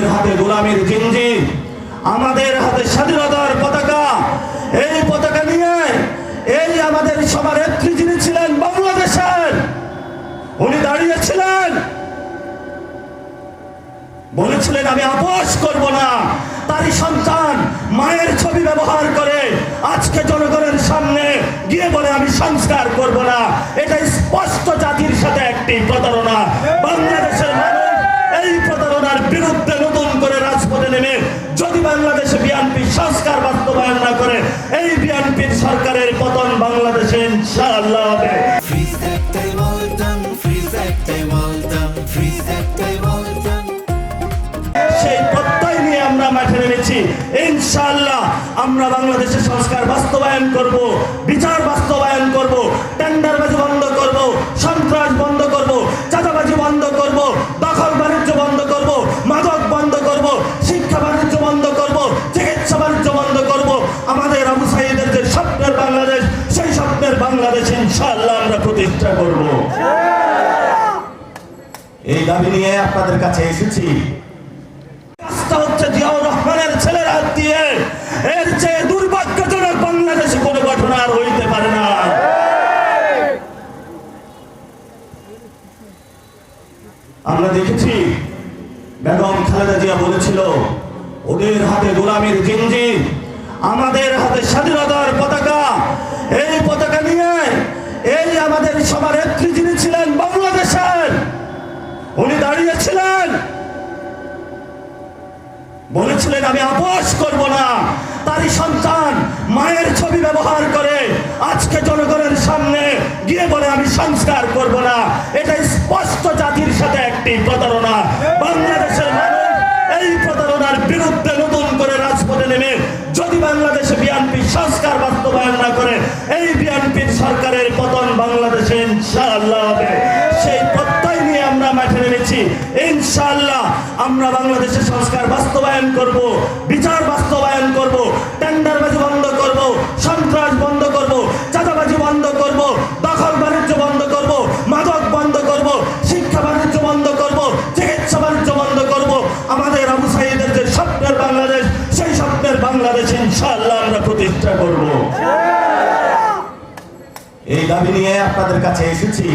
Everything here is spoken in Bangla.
ওদের হাতে গোলামীর জিঞ্জির, আমাদের হাতে স্বাধীনতার পতাকা। এই পতাকা নিয়ে এই আমাদের সভানেত্রী যিনি ছিলেন বাংলাদেশের, উনি দাঁড়িয়েছিলেন, বলেছিলেন আমি আপোষ করব না। তারই সন্তান মায়ের ছবি ব্যবহার করে আজকে জনগণের সামনে গিয়ে বলে আমি সংস্কার করব না। এটা স্পষ্ট জাতির সাথে একটি প্রতারণা। বাংলাদেশের মানুষ এই প্রতারণার বিরুদ্ধে নতুন করে রাজপথে নেমে যদি বাংলাদেশে বিএনপি সংস্কার বাস্তবায়ন না করে, এই বিএনপির সরকারের পতন বাংলাদেশে ইনশাআল্লাহ হবে। সেই প্রত্যয় নিয়ে আমরা মাঠে নেমেছি। ইনশাআল্লাহ আমরা বাংলাদেশের সংস্কার বাস্তবায়ন করব, বিচার বাস্তবায়ন করব, টেন্ডারবাজি বন্ধ করব, সন্ত্রাস বন্ধ করব, চাঁদাবাজি বন্ধ করব, দখল বাণিজ্য বন্ধ করব, মাদক বন্ধ করব, শিক্ষা বাণিজ্য বন্ধ করব, চিকিৎসা বাণিজ্য বন্ধ করব। আমাদের আবু সাঈদের যে স্বপ্নের বাংলাদেশ, সেই স্বপ্নের বাংলাদেশ ইনশাআল্লাহ আমরা প্রতিষ্ঠা করব। এই দাবি নিয়ে আপনাদের কাছে এসেছি। হচ্ছে জিয়াউর রহমানের ছেলের হাত দিয়ে এর চেয়ে দুর্ভাগ্যজনক বাংলাদেশে কোনো ঘটনা আর হইতে পারে না। আমরা দেখেছি বেগম খালেদা জিয়া বলেছিল ওদের হাতে গোলামীর জিঞ্জির, আমাদের হাতে স্বাধীনতার পতাকা। এই পতাকা নিয়ে এই আমাদের সভানেত্রী যিনি ছিলেন বাংলাদেশের, উনি দাঁড়িয়েছিলেন, বলেছিলেন আমি আপোষ করব না। তারই সন্তান মায়ের ছবি ব্যবহার করে আজকে জনগণের সামনে গিয়ে বলে আমি সংস্কার করব না। এটা স্পষ্ট জাতির সাথে একটি প্রতারণা। বাংলাদেশের মানুষ এই প্রতারণার বিরুদ্ধে নতুন করে রাজপথে নেমে যদি বাংলাদেশে বিএনপি সংস্কার বাস্তবায়ন না করে, এই বিএনপির সরকারের পতন বাংলাদেশে ইনশাআল্লাহ হবে। সেই প্রত্যয় নিয়ে আমরা মাঠে নেমেছি। ইনশাআল্লাহ আমরা বাংলাদেশের সংস্কার বাস্তবায়ন করব, বিচার বাস্তবায়ন করব, টেন্ডারবাজি বন্ধ করব, সন্ত্রাস বন্ধ করব, চাঁদাবাজি বন্ধ করব, দখল বাণিজ্য বন্ধ করব, মাদক বন্ধ করব, শিক্ষা বাণিজ্য বন্ধ করব, চিকিৎসা বাণিজ্য বন্ধ করব। আমাদের আবু সাঈদের যে স্বপ্নের বাংলাদেশ, সেই স্বপ্নের বাংলাদেশ ইনশাআল্লাহ আমরা প্রতিষ্ঠা করব। এই দাবি নিয়ে আপনাদের কাছে এসেছি।